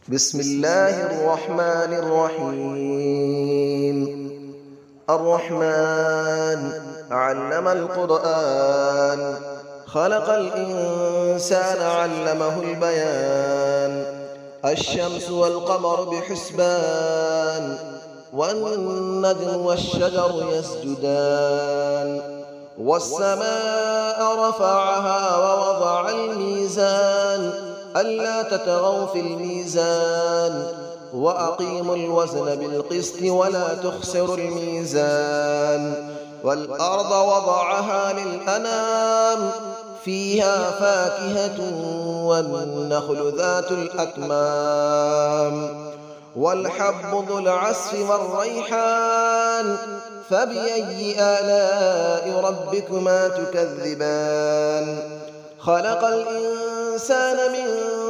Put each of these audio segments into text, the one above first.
بسم الله الرحمن الرحيم. الرحمن علم القرآن، خلق الإنسان علمه البيان. الشمس والقمر بحسبان، والنجم والشجر يسجدان. والسماء رفعها ووضع الميزان، ألا تطغوا في الميزان، وأقيموا الوزن بالقسط ولا تخسروا الميزان. والأرض وضعها للأنام، فيها فاكهة والنخل ذات الأكمام، والحب ذو العصف والريحان. فبأي آلاء ربكما تكذبان؟ خلق الإنسان من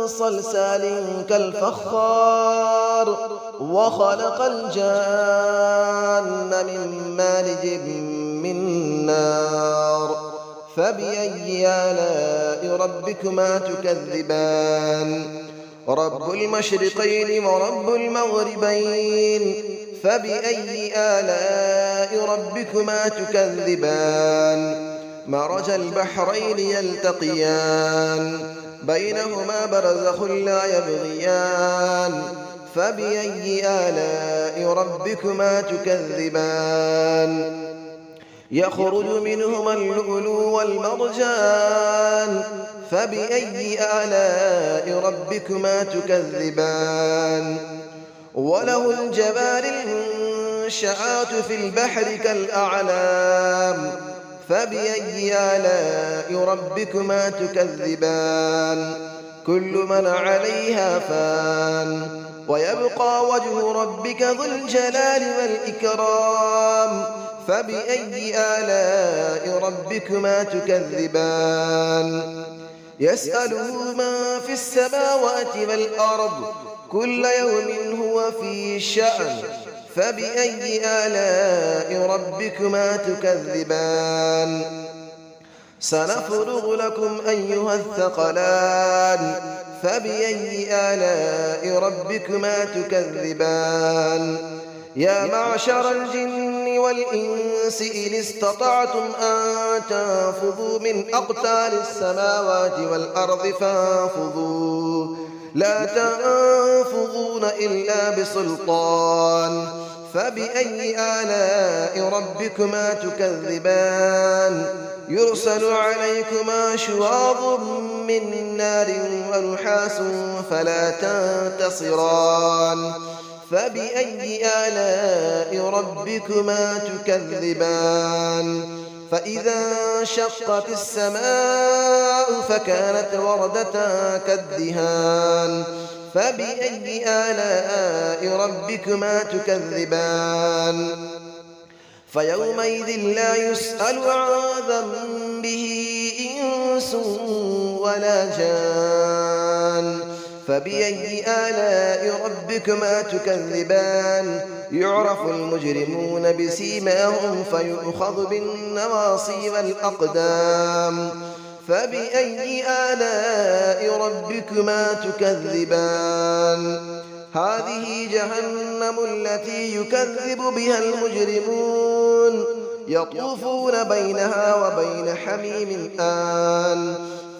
صلصال كالفخار، وخلق الجان من مارج من نار. فبأي آلاء ربكما تكذبان؟ رب المشرقين ورب المغربين. فبأي آلاء ربكما تكذبان؟ مرج البحرين يلتقيان، بينهما برزخ لا يبغيان. فبأي آلاء ربكما تكذبان؟ يخرج منهما اللؤلؤ والمرجان. فبأي آلاء ربكما تكذبان؟ وله الجوار المنشآت في البحر كالأعلام. فبأي آلاء ربكما تكذبان؟ كل من عليها فان، ويبقى وجه ربك ذو الجلال والإكرام. فبأي آلاء ربكما تكذبان؟ يسأله من في السماوات والأرض، كل يوم هو في شأن. فبأي آلاء ربكما تكذبان؟ سنفرغ لكم أيها الثقلان. فبأي آلاء ربكما تكذبان؟ يا معشر الجن والإنس إن استطعتم أن تنفذوا من أقطار السماوات والأرض فانفذوا، لا تنفذون إلا بسلطان. فبأي آلاء ربكما تكذبان؟ يرسل عليكما شواظ من نار ونحاس فلا تنتصران. فبأي آلاء ربكما تكذبان؟ فإذا انشقت السماء فكانت وردة كالدهان. فبأي آلاء ربكما تكذبان؟ فيومئذ لا يسأل عن ذنبه إنس ولا جان. فبأي آلاء ربكما تكذبان؟ يعرف المجرمون بسيماهم فيؤخذ بالنواصي والأقدام. فبأي آلاء ربكما تكذبان؟ هذه جهنم التي يكذب بها المجرمون، يطوفون بينها وبين حميم آن.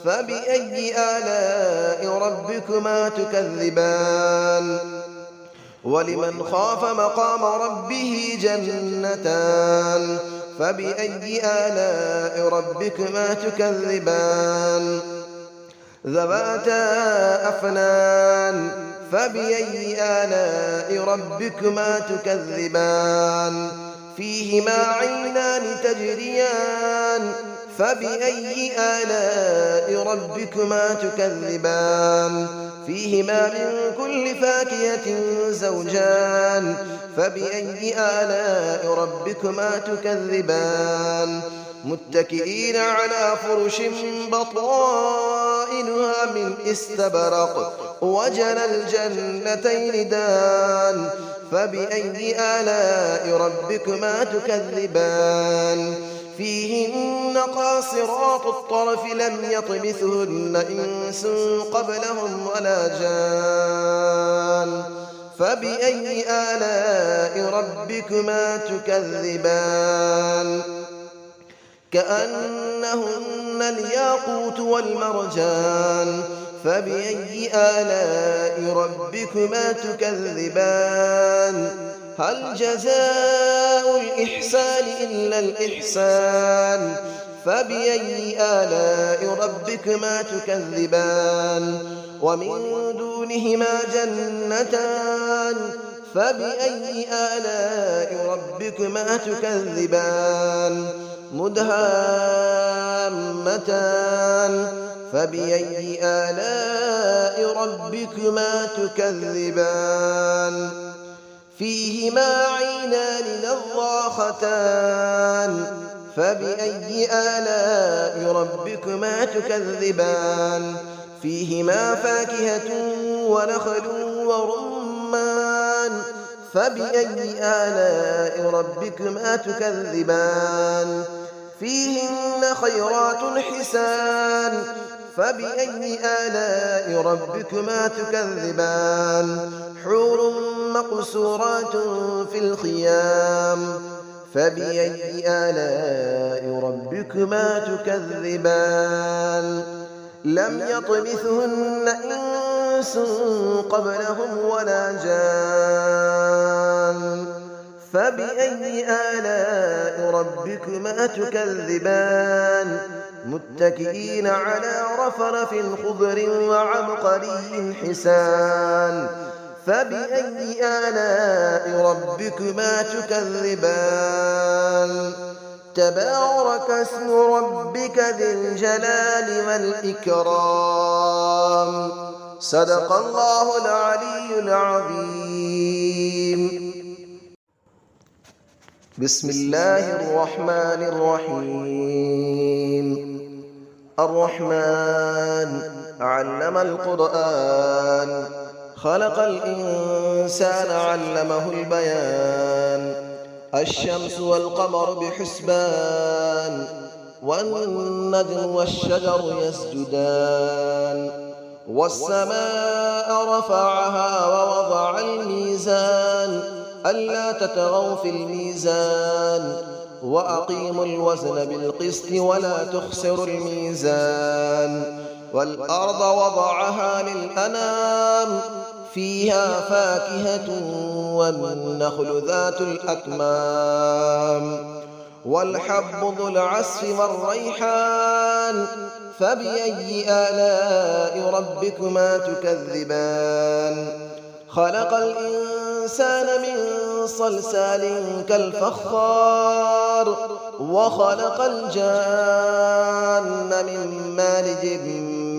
فبأي آلاء ربكما تكذبان؟ ولمن خاف مقام ربه جنتان. فبأي آلاء ربكما تكذبان؟ ذواتا أفنان. فبأي آلاء ربكما تكذبان؟ فيهما عينان تجريان. فبأي آلاء ربكما تكذبان؟ فيهما من كل فاكهة زوجان. فبأي آلاء ربكما تكذبان؟ متكئين على فرش بطائنها من استبرق، وجنى الجنتين دان. فبأي آلاء ربكما تكذبان؟ فيهن قاصرات الطرف لم يطمثهن إنس قبلهم ولا جان. فبأي آلاء ربكما تكذبان كأنهن الياقوت والمرجان فبأي آلاء ربكما تكذبان هل جزاء الإحسان إلا الإحسان فبأي آلاء ربكما تكذبان ومن دونهما جنتان فبأي آلاء ربكما تكذبان مدهامتان فبأي آلاء ربكما تكذبان فيهما عينان نضاختان فبأي آلاء ربكما تكذبان فيهما فاكهة ونخل ورمان فبأي آلاء ربكما تكذبان فيهن خيرات حسان فبأي آلاء ربكما تكذبان حور مقصورات في الخيام فبأي آلاء ربكما تكذبان لم يطمثهن إنس قبلهم ولا جان فبأي آلاء ربكما تكذبان متكئين على رفرف خضر وعبقري حسان فبأي آلاء ربكما تكذبان تبارك اسم ربك ذي الجلال والإكرام صدق الله العلي العظيم بسم الله الرحمن الرحيم الرحمن علم القرآن خلق الإنسان علمه البيان الشمس والقمر بحسبان والنجم والشجر يسجدان والسماء رفعها ووضع الميزان ألا تطغوا في الميزان وأقيموا الوزن بالقسط ولا تخسروا الميزان والأرض وضعها للأنام فيها فاكهة والنخل ذات الأكمام والحب ذو العصف والريحان فبأي آلاء ربكما تكذبان خلق الإنسان من صلصال كالفخار وخلق الجان من مارج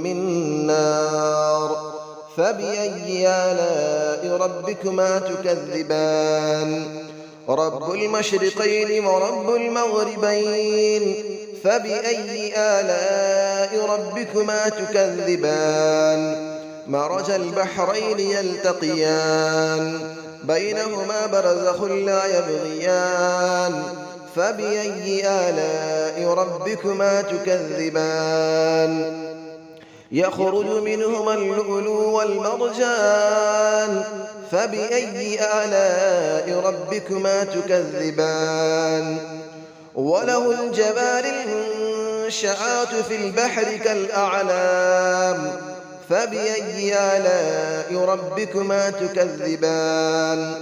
من نار فبأي آلاء ربكما تكذبان رب المشرقين ورب المغربين فبأي آلاء ربكما تكذبان مرج البحرين يلتقيان بينهما برزخ لا يبغيان فبأي آلاء ربكما تكذبان يخرج منهما اللؤلؤ والمرجان فبأي آلاء ربكما تكذبان وله الجبال المنشآت في البحر كالأعلام فبأي آلاء ربكما تكذبان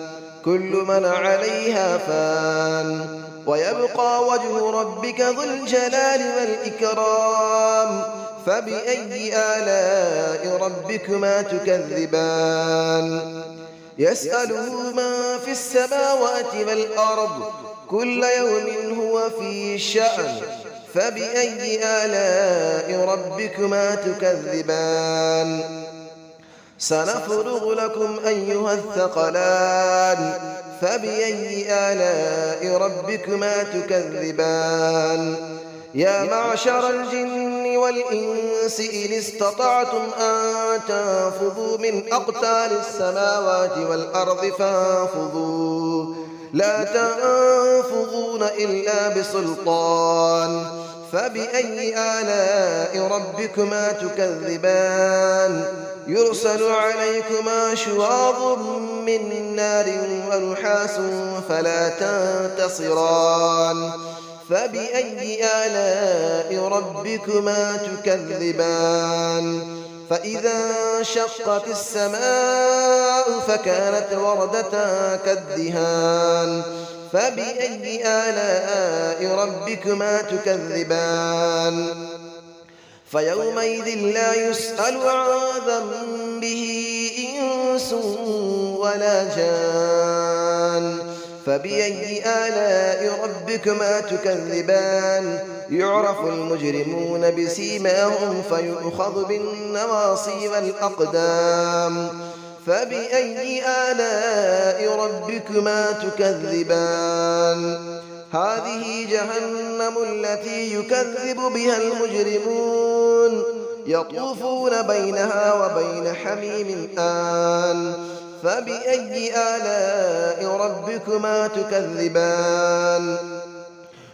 كل من عليها فان ويبقى وجه ربك ذو الجلال والإكرام فبأي آلاء ربكما تكذبان يسأله ما في السماوات والأرض كل يوم هو في شأن فبأي آلاء ربكما تكذبان سنفرغ لكم أيها الثقلان فبأي آلاء ربكما تكذبان يا معشر الجن والإنس إن استطعتم أن تنفذوا من أقطار السماوات والأرض فانفذوا لا تنفذون إلا بسلطان فبأي آلاء ربكما تكذبان يرسل عليكما شواظ من نار ونحاس فلا تنتصران فبأي آلاء ربكما تكذبان فإذا انشقت السماء فكانت وردة كالدهان فبأي آلاء ربكما تكذبان فيومئذ لا يسأل عن ذنبه إنس ولا جان فبأي آلاء ربكما تكذبان يعرف المجرمون بسيماهم فيؤخذ بالنواصي والأقدام فبأي آلاء ربكما تكذبان هذه جهنم التي يكذب بها المجرمون يطوفون بينها وبين حميم آن فبأي آلاء ربكما تكذبان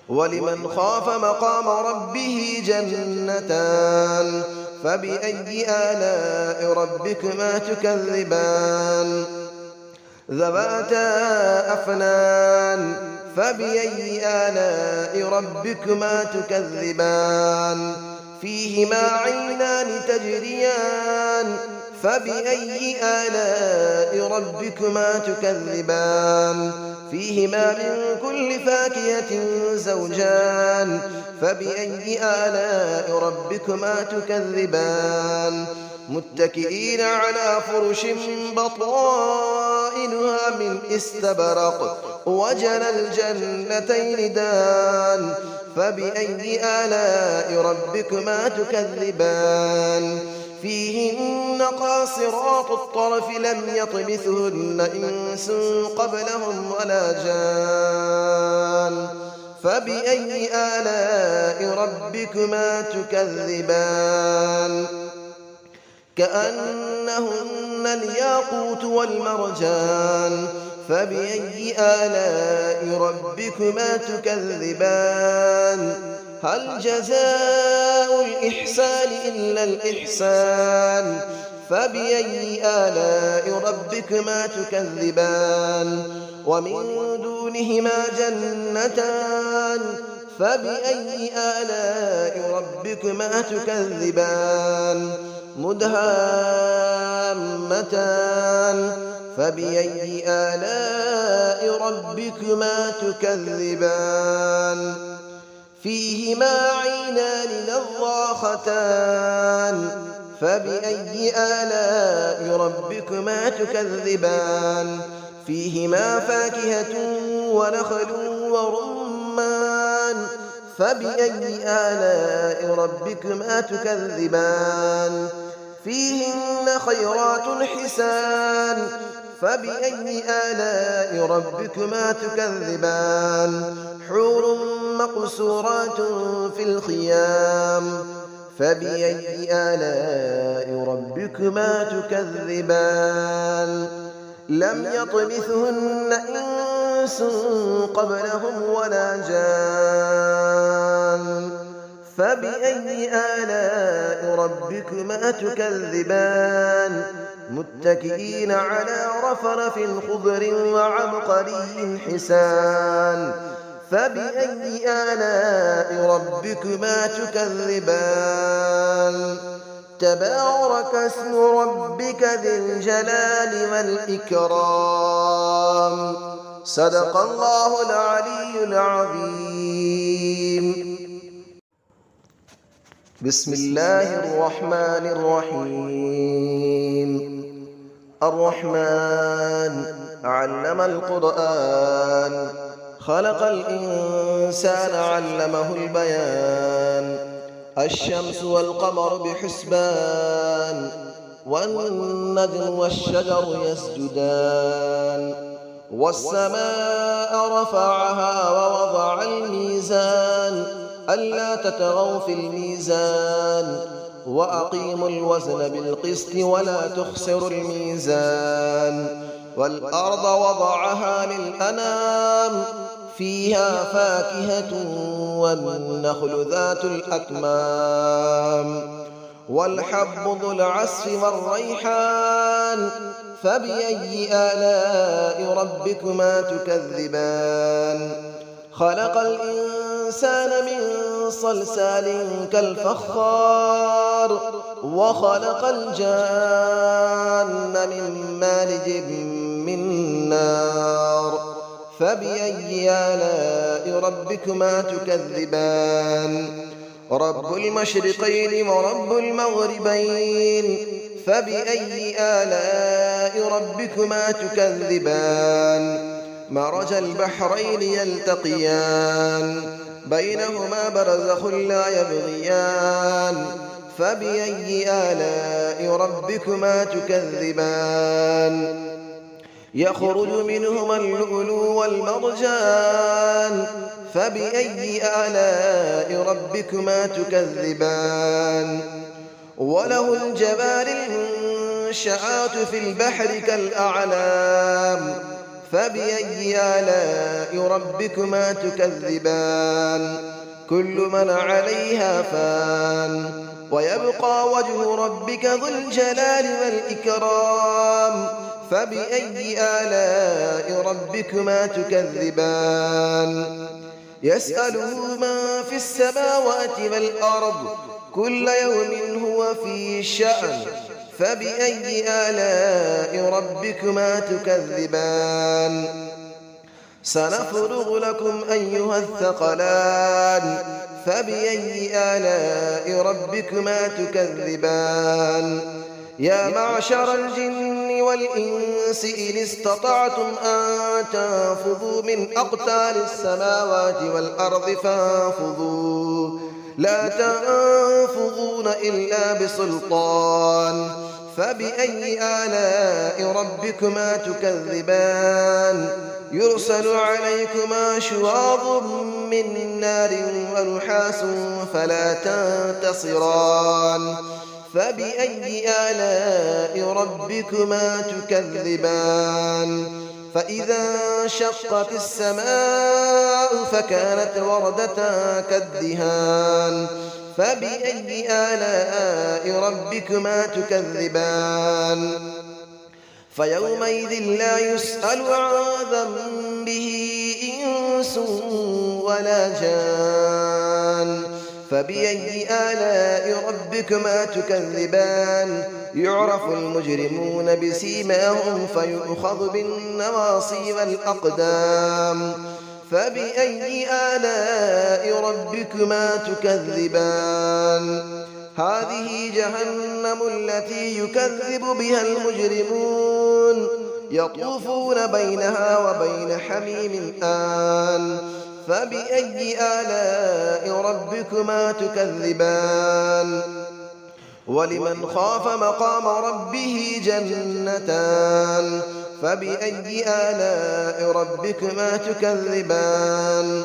ولمن خاف مقام ربه جنتان فبأي آلاء ربكما تكذبان ذواتا أفنان فبأي آلاء ربكما تكذبان فيهما عينان تجريان فبأي آلاء ربكما تكذبان فيهما من كل فاكهة زوجان فبأي آلاء ربكما تكذبان متكئين على فرش بطائنها من استبرق وجنى الجنتين دان فبأي آلاء ربكما تكذبان فيهن قاصرات الطرف لم يطمثهن إنس قبلهم ولا جان فبأي آلاء ربكما تكذبان كأنهن الياقوت والمرجان فبأي آلاء ربكما تكذبان هل جزاء الإحسان إلا الإحسان فبأي آلاء ربكما تكذبان ومن دونهما جنتان فبأي آلاء ربكما تكذبان مدهامتان فبأي آلاء ربكما تكذبان فيهما عينان نضاختان فبأي آلاء ربكما تكذبان فيهما فاكهة ونخل ورمان فبأي آلاء ربكما تكذبان فيهن خيرات حسان فبأي آلاء ربكما تكذبان حور مقصورات في الخيام فبأي آلاء ربكما تكذبان لم يطمثهن إنس قبلهم ولا جان فبأي آلاء ربكما تكذبان متكئين على رفرف خضر وعبقري حسان فبأي آلاء ربكما تكذبان تبارك اسم ربك ذي الجلال والإكرام صدق الله العلي العظيم بسم الله الرحمن الرحيم الرحمن علم القرآن خلق الإنسان علمه البيان الشمس والقمر بحسبان والنجم والشجر يسجدان والسماء رفعها ووضع الميزان ألا تطغوا في الميزان وأقيموا الوزن بالقسط ولا تخسروا الميزان والأرض وضعها للأنام فيها فاكهة والنخل ذات الأكمام والحب ذو العصف والريحان فبأي آلاء ربكما تكذبان خلق الإنسان من صلصال كالفخار وخلق الجان من مارج من نار فبأي آلاء ربكما تكذبان رب المشرقين ورب المغربين فبأي آلاء ربكما تكذبان مرج البحرين يلتقيان بينهما برزخ لا يبغيان فبأي آلاء ربكما تكذبان يخرج منهما اللؤلؤ والمرجان فبأي آلاء ربكما تكذبان وله الجبال المنشآت في البحر كالأعلام فبأي آلاء ربكما تكذبان كل من عليها فان ويبقى وجه ربك ذو الجلال والإكرام فبأي آلاء ربكما تكذبان يسأله من في السماوات والأرض كل يوم هو في شأن فبأي آلاء ربكما تكذبان سنفرغ لكم أيها الثقلان فبأي آلاء ربكما تكذبان يا معشر الجن والإنس إن استطعتم أن تنفذوا من أقطار السماوات والأرض فانفذوا لا تنفذون إلا بسلطان فبأي آلاء ربكما تكذبان يرسل عليكما شواظ من نار ونحاس فلا تنتصران فبأي آلاء ربكما تكذبان فإذا انشقت السماء فكانت وردة كالدهان فبأي آلاء ربكما تكذبان فيومئذ لا يسأل عن ذنبه إنس ولا جان فبأي آلاء ربكما تكذبان يعرف المجرمون بسيماهم فيؤخذ بالنواصي والأقدام فبأي آلاء ربكما تكذبان هذه جهنم التي يكذب بها المجرمون يطوفون بينها وبين حميم آن فبأي آلاء ربكما تكذبان ولمن خاف مقام ربه جنتان فبأي آلاء ربكما تكذبان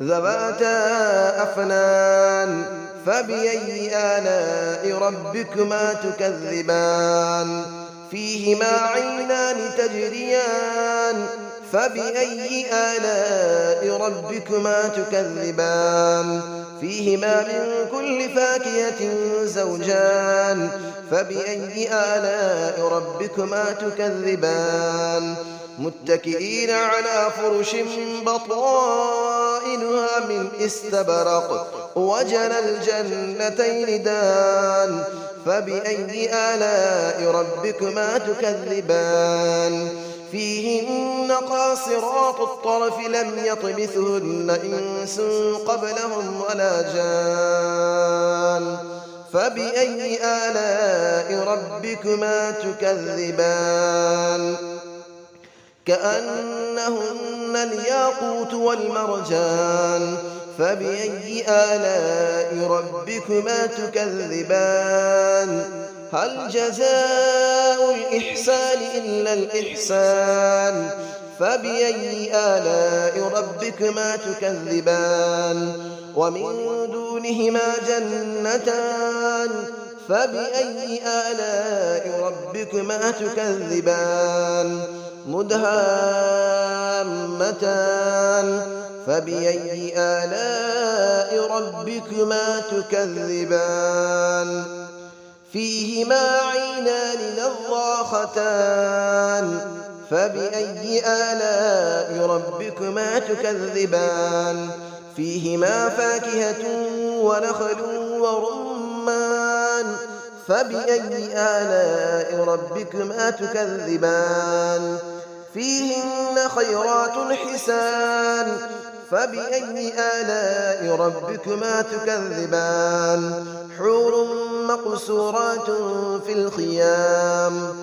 ذواتا أفنان فبأي آلاء ربكما تكذبان فيهما عينان تجريان فبأي آلاء ربكما تكذبان فيهما من كل فاكهة زوجان فبأي آلاء ربكما تكذبان متكئين على فرش بطائنها من استبرق وجنى الجنتين دان فبأي آلاء ربكما تكذبان فيهن قاصرات الطرف لم يطمثهن إنس قبلهم ولا جان فبأي آلاء ربكما تكذبان كأنهن الياقوت والمرجان فبأي آلاء ربكما تكذبان هل جزاء الإحسان إلا الإحسان فبأي آلاء ربكما تكذبان ومن دونهما جنتان فبأي آلاء ربكما تكذبان مدهامتان فبأي آلاء ربكما تكذبان فيهما عينان نضاختان فبأي آلاء ربكما تكذبان فيهما فاكهة ونخل ورمان فبأي آلاء ربكما تكذبان فيهن خيرات حسان فبأي آلاء ربكما تكذبان حور مقصورات في الخيام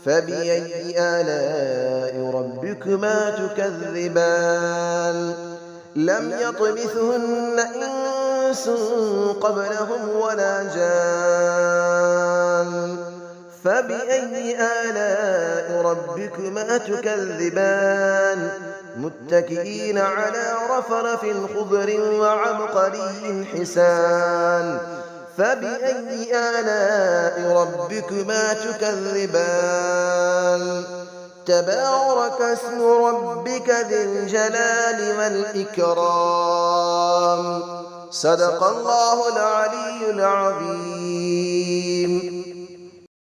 فبأي آلاء ربكما تكذبان لم يطمثهن إنس قبلهم ولا جان فبأي آلاء ربكما تكذبان متكئين على رفرف خضر وعبقري حسان فبأي آلاء ربكما تكذبان تبارك اسم ربك ذي الجلال والإكرام صدق الله العلي العظيم.